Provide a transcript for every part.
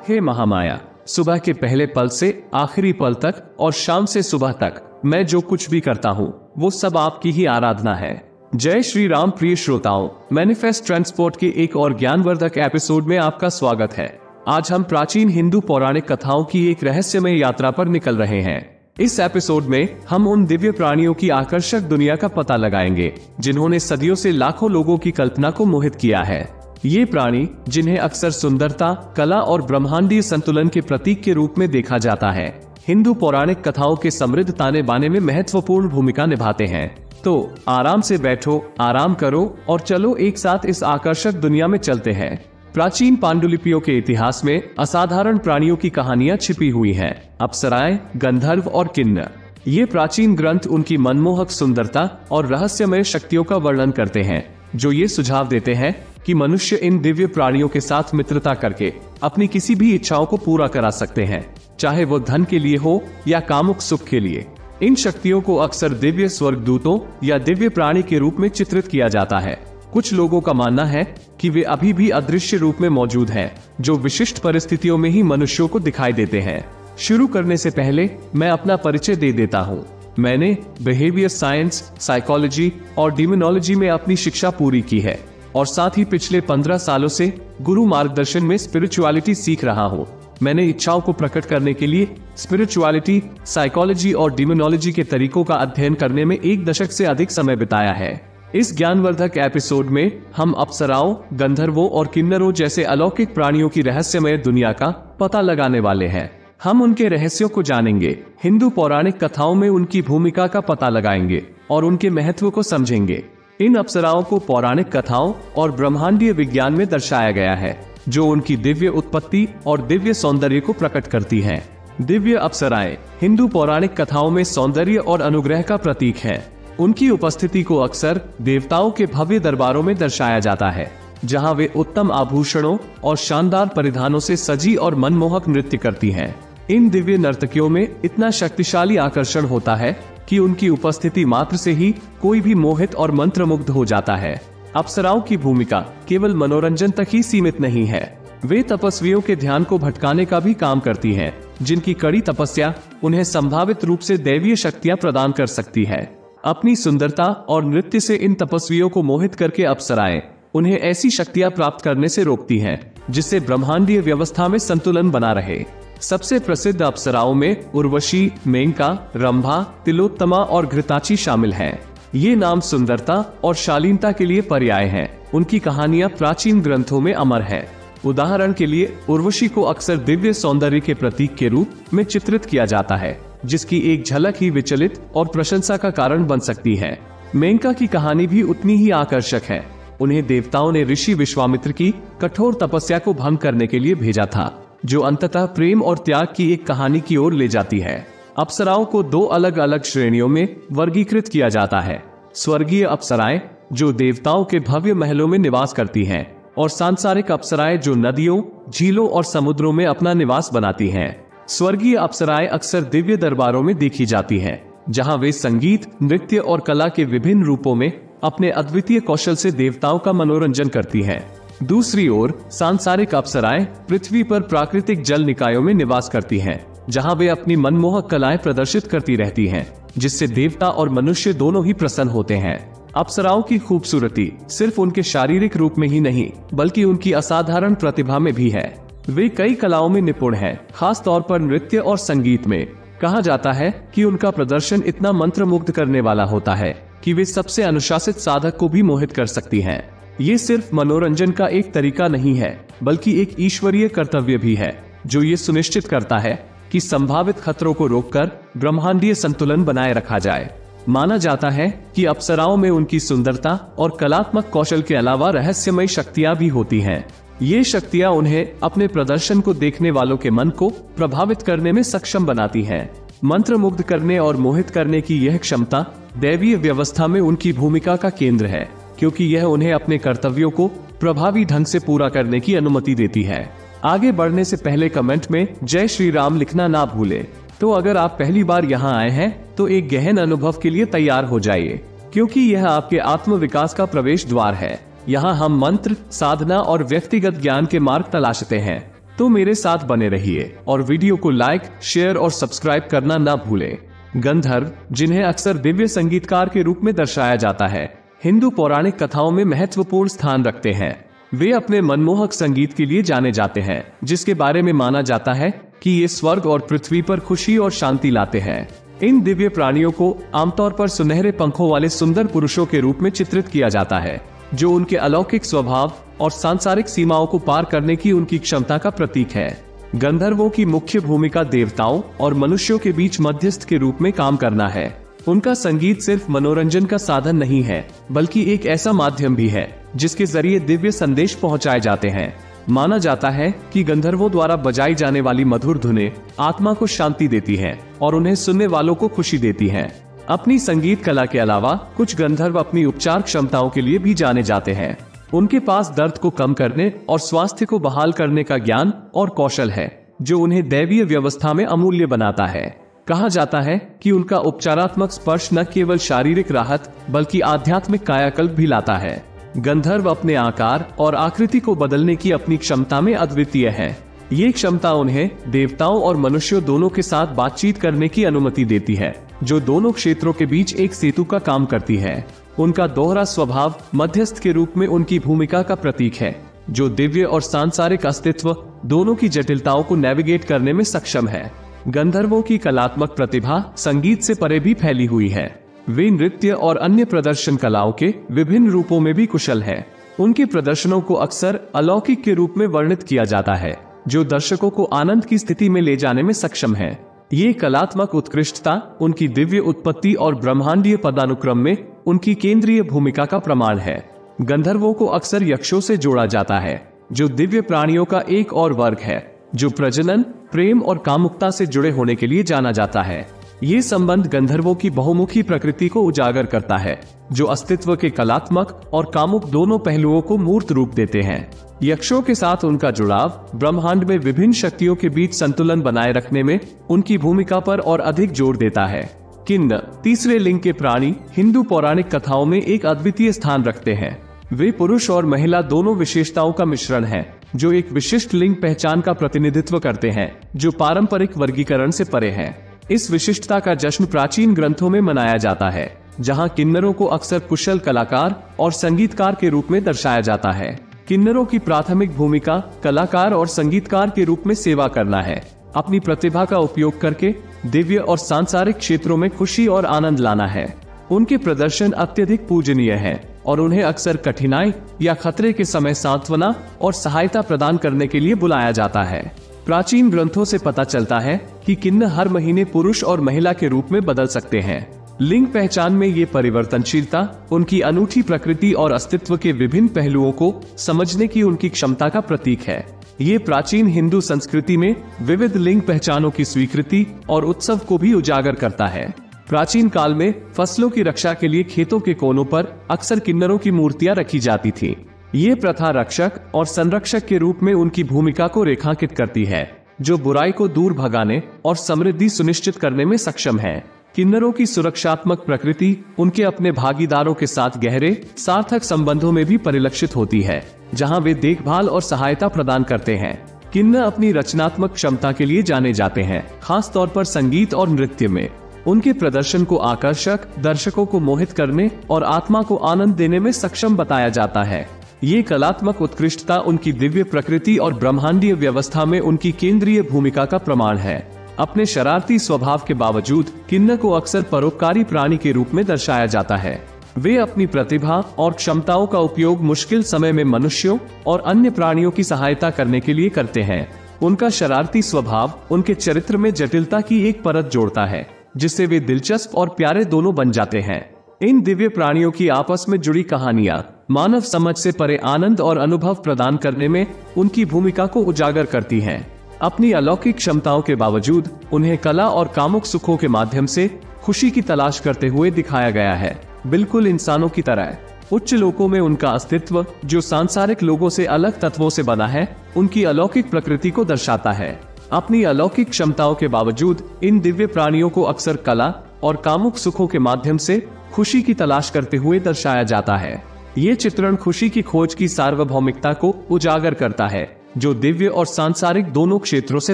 हे महामाया, सुबह के पहले पल से आखिरी पल तक और शाम से सुबह तक मैं जो कुछ भी करता हूँ वो सब आपकी ही आराधना है। जय श्री राम। प्रिय श्रोताओं, मैनिफेस्ट ट्रांसपोर्ट के एक और ज्ञानवर्धक एपिसोड में आपका स्वागत है। आज हम प्राचीन हिंदू पौराणिक कथाओं की एक रहस्यमय यात्रा पर निकल रहे हैं। इस एपिसोड में हम उन दिव्य प्राणियों की आकर्षक दुनिया का पता लगाएंगे जिन्होंने सदियों से लाखों लोगों की कल्पना को मोहित किया है। ये प्राणी, जिन्हें अक्सर सुंदरता, कला और ब्रह्मांडीय संतुलन के प्रतीक के रूप में देखा जाता है, हिंदू पौराणिक कथाओं के समृद्ध ताने बाने में महत्वपूर्ण भूमिका निभाते हैं। तो आराम से बैठो, आराम करो और चलो एक साथ इस आकर्षक दुनिया में चलते हैं। प्राचीन पांडुलिपियों के इतिहास में असाधारण प्राणियों की कहानियां छिपी हुई हैं। अप्सराएं, गंधर्व और किन्नर। ये प्राचीन ग्रंथ उनकी मनमोहक सुंदरता और रहस्यमय शक्तियों का वर्णन करते हैं, जो ये सुझाव देते हैं कि मनुष्य इन दिव्य प्राणियों के साथ मित्रता करके अपनी किसी भी इच्छाओं को पूरा करा सकते हैं, चाहे वो धन के लिए हो या कामुक सुख के लिए। इन शक्तियों को अक्सर दिव्य स्वर्गदूतों या दिव्य प्राणी के रूप में चित्रित किया जाता है। कुछ लोगों का मानना है कि वे अभी भी अदृश्य रूप में मौजूद हैं, जो विशिष्ट परिस्थितियों में ही मनुष्यों को दिखाई देते हैं। शुरू करने से पहले मैं अपना परिचय दे देता हूँ। मैंने बिहेवियर साइंस, साइकोलॉजी और डिमोनोलॉजी में अपनी शिक्षा पूरी की है और साथ ही पिछले 15 सालों से गुरु मार्गदर्शन में स्पिरिचुअलिटी सीख रहा हूँ। मैंने इच्छाओं को प्रकट करने के लिए स्पिरिचुअलिटी, साइकोलॉजी और डिमोनोलॉजी के तरीकों का अध्ययन करने में 1 दशक से अधिक समय बिताया है। इस ज्ञानवर्धक एपिसोड में हम अप्सराओं, गंधर्वों और किन्नरों जैसे अलौकिक प्राणियों की रहस्यमय दुनिया का पता लगाने वाले हैं। हम उनके रहस्यों को जानेंगे, हिंदू पौराणिक कथाओं में उनकी भूमिका का पता लगाएंगे और उनके महत्व को समझेंगे। इन अप्सराओं को पौराणिक कथाओं और ब्रह्मांडीय विज्ञान में दर्शाया गया है, जो उनकी दिव्य उत्पत्ति और दिव्य सौंदर्य को प्रकट करती हैं। दिव्य अप्सराएं हिंदू पौराणिक कथाओं में सौंदर्य और अनुग्रह का प्रतीक है। उनकी उपस्थिति को अक्सर देवताओं के भव्य दरबारों में दर्शाया जाता है, जहां वे उत्तम आभूषणों और शानदार परिधानों से सजी और मनमोहक नृत्य करती हैं। इन दिव्य नर्तकियों में इतना शक्तिशाली आकर्षण होता है कि उनकी उपस्थिति मात्र से ही कोई भी मोहित और मंत्रमुग्ध हो जाता है। अप्सराओं की भूमिका केवल मनोरंजन तक ही सीमित नहीं है। वे तपस्वियों के ध्यान को भटकाने का भी काम करती हैं, जिनकी कड़ी तपस्या उन्हें संभावित रूप से दैवीय शक्तियां प्रदान कर सकती है। अपनी सुंदरता और नृत्य से इन तपस्वियों को मोहित करके अप्सराएं उन्हें ऐसी शक्तियां प्राप्त करने से रोकती हैं, जिससे ब्रह्मांडीय व्यवस्था में संतुलन बना रहे। सबसे प्रसिद्ध अप्सराओं में उर्वशी, मेनका, रंभा, तिलोत्तमा और घृताची शामिल हैं। ये नाम सुंदरता और शालीनता के लिए पर्याय हैं। उनकी कहानियां प्राचीन ग्रंथों में अमर हैं। उदाहरण के लिए उर्वशी को अक्सर दिव्य सौंदर्य के प्रतीक के रूप में चित्रित किया जाता है, जिसकी एक झलक ही विचलित और प्रशंसा का कारण बन सकती है। मेनका की कहानी भी उतनी ही आकर्षक है। उन्हें देवताओं ने ऋषि विश्वामित्र की कठोर तपस्या को भंग करने के लिए भेजा था, जो अंततः प्रेम और त्याग की एक कहानी की ओर ले जाती है। अप्सराओं को 2 अलग अलग श्रेणियों में वर्गीकृत किया जाता है। स्वर्गीय अप्सराएं, जो देवताओं के भव्य महलों में निवास करती हैं, और सांसारिक अप्सराएं, जो नदियों, झीलों और समुद्रों में अपना निवास बनाती हैं। स्वर्गीय अप्सराएं अक्सर दिव्य दरबारों में देखी जाती हैं, जहां वे संगीत, नृत्य और कला के विभिन्न रूपों में अपने अद्वितीय कौशल से देवताओं का मनोरंजन करती हैं। दूसरी ओर सांसारिक अप्सराएं पृथ्वी पर प्राकृतिक जल निकायों में निवास करती हैं, जहां वे अपनी मनमोहक कलाएं प्रदर्शित करती रहती हैं, जिससे देवता और मनुष्य दोनों ही प्रसन्न होते हैं। अप्सराओं की खूबसूरती सिर्फ उनके शारीरिक रूप में ही नहीं, बल्कि उनकी असाधारण प्रतिभा में भी है। वे कई कलाओं में निपुण हैं, खास तौर पर नृत्य और संगीत में। कहा जाता है कि उनका प्रदर्शन इतना मंत्रमुग्ध करने वाला होता है कि वे सबसे अनुशासित साधक को भी मोहित कर सकती हैं। ये सिर्फ मनोरंजन का एक तरीका नहीं है, बल्कि एक ईश्वरीय कर्तव्य भी है, जो ये सुनिश्चित करता है कि संभावित खतरों को रोककर ब्रह्मांडीय संतुलन बनाए रखा जाए। माना जाता है कि अप्सराओं में उनकी सुंदरता और कलात्मक कौशल के अलावा रहस्यमय शक्तियां भी होती हैं। ये शक्तियां उन्हें अपने प्रदर्शन को देखने वालों के मन को प्रभावित करने में सक्षम बनाती हैं। मंत्रमुग्ध करने और मोहित करने की यह क्षमता दैवीय व्यवस्था में उनकी भूमिका का केंद्र है, क्योंकि यह उन्हें अपने कर्तव्यों को प्रभावी ढंग से पूरा करने की अनुमति देती है। आगे बढ़ने से पहले कमेंट में जय श्री राम लिखना ना भूलें। तो अगर आप पहली बार यहाँ आए हैं तो एक गहन अनुभव के लिए तैयार हो जाइए, क्योंकि यह आपके आत्म विकास का प्रवेश द्वार है। यहाँ हम मंत्र, साधना और व्यक्तिगत ज्ञान के मार्ग तलाशते हैं। तो मेरे साथ बने रहिए और वीडियो को लाइक, शेयर और सब्सक्राइब करना ना भूलें। गंधर्व, जिन्हें अक्सर दिव्य संगीतकार के रूप में दर्शाया जाता है, हिंदू पौराणिक कथाओं में महत्वपूर्ण स्थान रखते हैं। वे अपने मनमोहक संगीत के लिए जाने जाते हैं, जिसके बारे में माना जाता है कि ये स्वर्ग और पृथ्वी पर खुशी और शांति लाते हैं। इन दिव्य प्राणियों को आमतौर पर सुनहरे पंखों वाले सुंदर पुरुषों के रूप में चित्रित किया जाता है, जो उनके अलौकिक स्वभाव और सांसारिक सीमाओं को पार करने की उनकी क्षमता का प्रतीक है। गंधर्वों की मुख्य भूमिका देवताओं और मनुष्यों के बीच मध्यस्थ के रूप में काम करना है। उनका संगीत सिर्फ मनोरंजन का साधन नहीं है, बल्कि एक ऐसा माध्यम भी है जिसके जरिए दिव्य संदेश पहुंचाए जाते हैं। माना जाता है कि गंधर्वों द्वारा बजाई जाने वाली मधुर धुनें आत्मा को शांति देती हैं और उन्हें सुनने वालों को खुशी देती हैं। अपनी संगीत कला के अलावा कुछ गंधर्व अपनी उपचार क्षमताओं के लिए भी जाने जाते हैं। उनके पास दर्द को कम करने और स्वास्थ्य को बहाल करने का ज्ञान और कौशल है, जो उन्हें दैवीय व्यवस्था में अमूल्य बनाता है। कहा जाता है कि उनका उपचारात्मक स्पर्श न केवल शारीरिक राहत बल्कि आध्यात्मिक कायाकल्प भी लाता है। गंधर्व अपने आकार और आकृति को बदलने की अपनी क्षमता में अद्वितीय है। ये क्षमता उन्हें देवताओं और मनुष्यों दोनों के साथ बातचीत करने की अनुमति देती है, जो दोनों क्षेत्रों के बीच एक सेतु का काम करती है। उनका दोहरा स्वभाव मध्यस्थ के रूप में उनकी भूमिका का प्रतीक है, जो दिव्य और सांसारिक अस्तित्व दोनों की जटिलताओं को नेविगेट करने में सक्षम है। गंधर्वों की कलात्मक प्रतिभा संगीत से परे भी फैली हुई है। वे नृत्य और अन्य प्रदर्शन कलाओं के विभिन्न रूपों में भी कुशल हैं। उनके प्रदर्शनों को अक्सर अलौकिक के रूप में वर्णित किया जाता है, जो दर्शकों को आनंद की स्थिति में ले जाने में सक्षम है। ये कलात्मक उत्कृष्टता उनकी दिव्य उत्पत्ति और ब्रह्मांडीय पदानुक्रम में उनकी केंद्रीय भूमिका का प्रमाण है। गंधर्वों को अक्सर यक्षों से जोड़ा जाता है, जो दिव्य प्राणियों का एक और वर्ग है, जो प्रजनन, प्रेम और कामुकता से जुड़े होने के लिए जाना जाता है। ये संबंध गंधर्वों की बहुमुखी प्रकृति को उजागर करता है, जो अस्तित्व के कलात्मक और कामुक दोनों पहलुओं को मूर्त रूप देते हैं। यक्षों के साथ उनका जुड़ाव ब्रह्मांड में विभिन्न शक्तियों के बीच संतुलन बनाए रखने में उनकी भूमिका पर और अधिक जोर देता है। किन्नर, तीसरे लिंग के प्राणी, हिंदू पौराणिक कथाओं में एक अद्वितीय स्थान रखते हैं। वे पुरुष और महिला दोनों विशेषताओं का मिश्रण है, जो एक विशिष्ट लिंग पहचान का प्रतिनिधित्व करते हैं, जो पारंपरिक वर्गीकरण से परे है। इस विशिष्टता का जश्न प्राचीन ग्रंथों में मनाया जाता है, जहां किन्नरों को अक्सर कुशल कलाकार और संगीतकार के रूप में दर्शाया जाता है। किन्नरों की प्राथमिक भूमिका कलाकार और संगीतकार के रूप में सेवा करना है, अपनी प्रतिभा का उपयोग करके दिव्य और सांसारिक क्षेत्रों में खुशी और आनंद लाना है। उनके प्रदर्शन अत्यधिक पूजनीय हैं और उन्हें अक्सर कठिनाई या खतरे के समय सांत्वना और सहायता प्रदान करने के लिए बुलाया जाता है। प्राचीन ग्रंथों से पता चलता है कि किन्नर हर महीने पुरुष और महिला के रूप में बदल सकते हैं। लिंग पहचान में ये परिवर्तनशीलता उनकी अनूठी प्रकृति और अस्तित्व के विभिन्न पहलुओं को समझने की उनकी क्षमता का प्रतीक है। ये प्राचीन हिंदू संस्कृति में विविध लिंग पहचानों की स्वीकृति और उत्सव को भी उजागर करता है। प्राचीन काल में फसलों की रक्षा के लिए खेतों के कोनों पर अक्सर किन्नरों की मूर्तियां रखी जाती थी। ये प्रथा रक्षक और संरक्षक के रूप में उनकी भूमिका को रेखांकित करती है, जो बुराई को दूर भगाने और समृद्धि सुनिश्चित करने में सक्षम है। किन्नरों की सुरक्षात्मक प्रकृति उनके अपने भागीदारों के साथ गहरे सार्थक संबंधों में भी परिलक्षित होती है, जहां वे देखभाल और सहायता प्रदान करते हैं। किन्नर अपनी रचनात्मक क्षमता के लिए जाने जाते हैं, खास तौर पर संगीत और नृत्य में। उनके प्रदर्शन को आकर्षक, दर्शकों को मोहित करने और आत्मा को आनंद देने में सक्षम बताया जाता है। ये कलात्मक उत्कृष्टता उनकी दिव्य प्रकृति और ब्रह्मांडीय व्यवस्था में उनकी केंद्रीय भूमिका का प्रमाण है। अपने शरारती स्वभाव के बावजूद किन्नर को अक्सर परोपकारी प्राणी के रूप में दर्शाया जाता है। वे अपनी प्रतिभा और क्षमताओं का उपयोग मुश्किल समय में मनुष्यों और अन्य प्राणियों की सहायता करने के लिए करते हैं। उनका शरारती स्वभाव उनके चरित्र में जटिलता की एक परत जोड़ता है, जिससे वे दिलचस्प और प्यारे दोनों बन जाते हैं। इन दिव्य प्राणियों की आपस में जुड़ी कहानियां मानव समझ से परे आनंद और अनुभव प्रदान करने में उनकी भूमिका को उजागर करती हैं। अपनी अलौकिक क्षमताओं के बावजूद उन्हें कला और कामुक सुखों के माध्यम से खुशी की तलाश करते हुए दिखाया गया है, बिल्कुल इंसानों की तरह। उच्च लोकों में उनका अस्तित्व, जो सांसारिक लोगों से अलग तत्वों से बना है, उनकी अलौकिक प्रकृति को दर्शाता है। अपनी अलौकिक क्षमताओं के बावजूद इन दिव्य प्राणियों को अक्सर कला और कामुक सुखों के माध्यम से खुशी की तलाश करते हुए दर्शाया जाता है। ये चित्रण खुशी की खोज की सार्वभौमिकता को उजागर करता है, जो दिव्य और सांसारिक दोनों क्षेत्रों से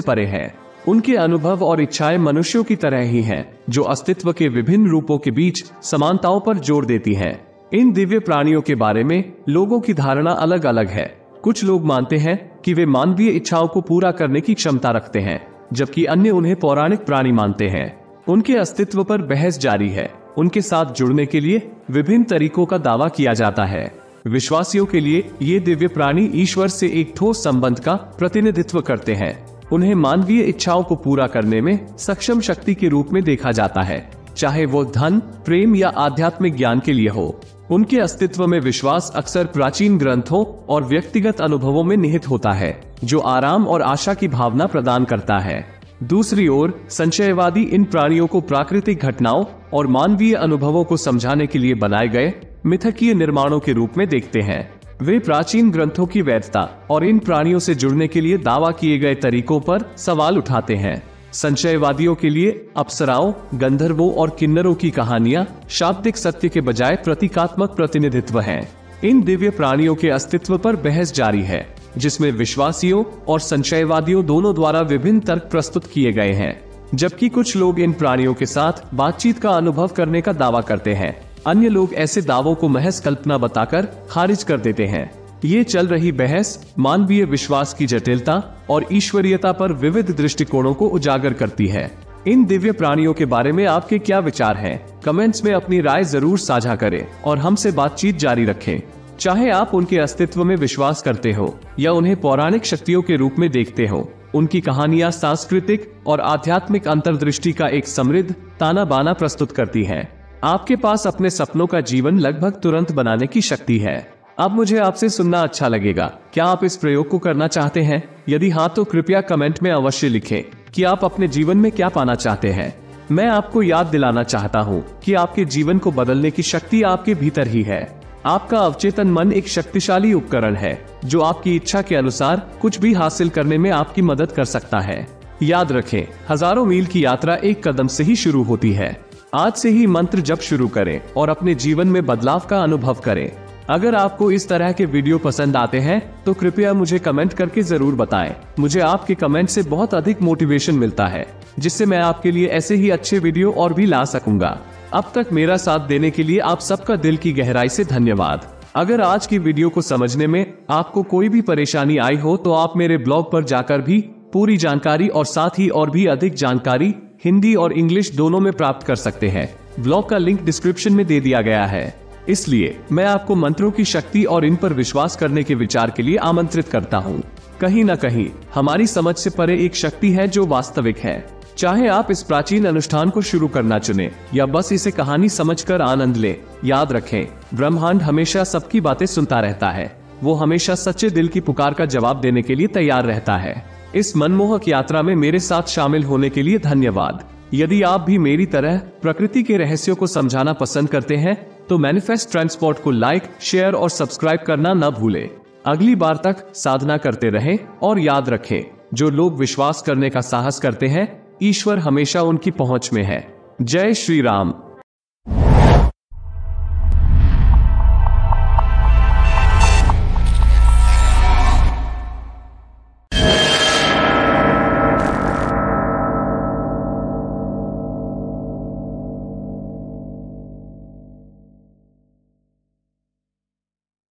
परे है। उनके अनुभव और इच्छाएं मनुष्यों की तरह ही हैं, जो अस्तित्व के विभिन्न रूपों के बीच समानताओं पर जोर देती हैं। इन दिव्य प्राणियों के बारे में लोगों की धारणा अलग अलग है। कुछ लोग मानते हैं कि वे मानवीय इच्छाओं को पूरा करने की क्षमता रखते हैं, जबकि अन्य उन्हें पौराणिक प्राणी मानते हैं। उनके अस्तित्व पर बहस जारी है। उनके साथ जुड़ने के लिए विभिन्न तरीकों का दावा किया जाता है। विश्वासियों के लिए ये दिव्य प्राणी ईश्वर से एक ठोस संबंध का प्रतिनिधित्व करते हैं। उन्हें मानवीय इच्छाओं को पूरा करने में सक्षम शक्ति के रूप में देखा जाता है, चाहे वो धन, प्रेम या आध्यात्मिक ज्ञान के लिए हो। उनके अस्तित्व में विश्वास अक्सर प्राचीन ग्रंथों और व्यक्तिगत अनुभवों में निहित होता है, जो आराम और आशा की भावना प्रदान करता है। दूसरी ओर संशयवादी इन प्राणियों को प्राकृतिक घटनाओं और मानवीय अनुभवों को समझाने के लिए बनाए गए मिथकीय निर्माणों के रूप में देखते हैं। वे प्राचीन ग्रंथों की वैधता और इन प्राणियों से जुड़ने के लिए दावा किए गए तरीकों पर सवाल उठाते हैं। संशयवादियों के लिए अप्सराओं, गंधर्वों और किन्नरों की कहानियां शाब्दिक सत्य के बजाय प्रतीकात्मक प्रतिनिधित्व हैं। इन दिव्य प्राणियों के अस्तित्व पर बहस जारी है, जिसमें विश्वासियों और संशयवादियों दोनों द्वारा विभिन्न तर्क प्रस्तुत किए गए हैं। जबकि कुछ लोग इन प्राणियों के साथ बातचीत का अनुभव करने का दावा करते हैं, अन्य लोग ऐसे दावों को महज कल्पना बताकर खारिज कर देते हैं। ये चल रही बहस मानवीय विश्वास की जटिलता और ईश्वरीयता पर विविध दृष्टिकोणों को उजागर करती है। इन दिव्य प्राणियों के बारे में आपके क्या विचार हैं? कमेंट्स में अपनी राय जरूर साझा करें और हमसे बातचीत जारी रखें। चाहे आप उनके अस्तित्व में विश्वास करते हो या उन्हें पौराणिक शक्तियों के रूप में देखते हो, उनकी कहानियां सांस्कृतिक और आध्यात्मिक अंतर्दृष्टि का एक समृद्ध ताना बाना प्रस्तुत करती हैं। आपके पास अपने सपनों का जीवन लगभग तुरंत बनाने की शक्ति है। अब मुझे आपसे सुनना अच्छा लगेगा। क्या आप इस प्रयोग को करना चाहते हैं? यदि हाँ, तो कृपया कमेंट में अवश्य लिखें कि आप अपने जीवन में क्या पाना चाहते हैं। मैं आपको याद दिलाना चाहता हूँ कि आपके जीवन को बदलने की शक्ति आपके भीतर ही है। आपका अवचेतन मन एक शक्तिशाली उपकरण है, जो आपकी इच्छा के अनुसार कुछ भी हासिल करने में आपकी मदद कर सकता है। याद रखें, हजारों मील की यात्रा एक कदम से ही शुरू होती है। आज से ही मंत्र जप शुरू करें और अपने जीवन में बदलाव का अनुभव करें। अगर आपको इस तरह के वीडियो पसंद आते हैं तो कृपया मुझे कमेंट करके जरूर बताएं। मुझे आपके कमेंट से बहुत अधिक मोटिवेशन मिलता है, जिससे मैं आपके लिए ऐसे ही अच्छे वीडियो और भी ला सकूंगा। अब तक मेरा साथ देने के लिए आप सबका दिल की गहराई से धन्यवाद। अगर आज की वीडियो को समझने में आपको कोई भी परेशानी आई हो तो आप मेरे ब्लॉग पर जाकर भी पूरी जानकारी और साथ ही और भी अधिक जानकारी हिंदी और इंग्लिश दोनों में प्राप्त कर सकते हैं। ब्लॉग का लिंक डिस्क्रिप्शन में दे दिया गया है। इसलिए मैं आपको मंत्रों की शक्ति और इन पर विश्वास करने के विचार के लिए आमंत्रित करता हूँ। कहीं न कहीं हमारी समझ से परे एक शक्ति है जो वास्तविक है। चाहे आप इस प्राचीन अनुष्ठान को शुरू करना चुने या बस इसे कहानी समझकर आनंद लें, याद रखें, ब्रह्मांड हमेशा सबकी बातें सुनता रहता है। वो हमेशा सच्चे दिल की पुकार का जवाब देने के लिए तैयार रहता है। इस मनमोहक यात्रा में मेरे साथ शामिल होने के लिए धन्यवाद। यदि आप भी मेरी तरह प्रकृति के रहस्यों को समझाना पसंद करते हैं तो मैनिफेस्ट ट्रांसपोर्ट को लाइक, शेयर और सब्सक्राइब करना न भूलें। अगली बार तक साधना करते रहें और याद रखें, जो लोग विश्वास करने का साहस करते हैं, ईश्वर हमेशा उनकी पहुंच में है। जय श्री राम।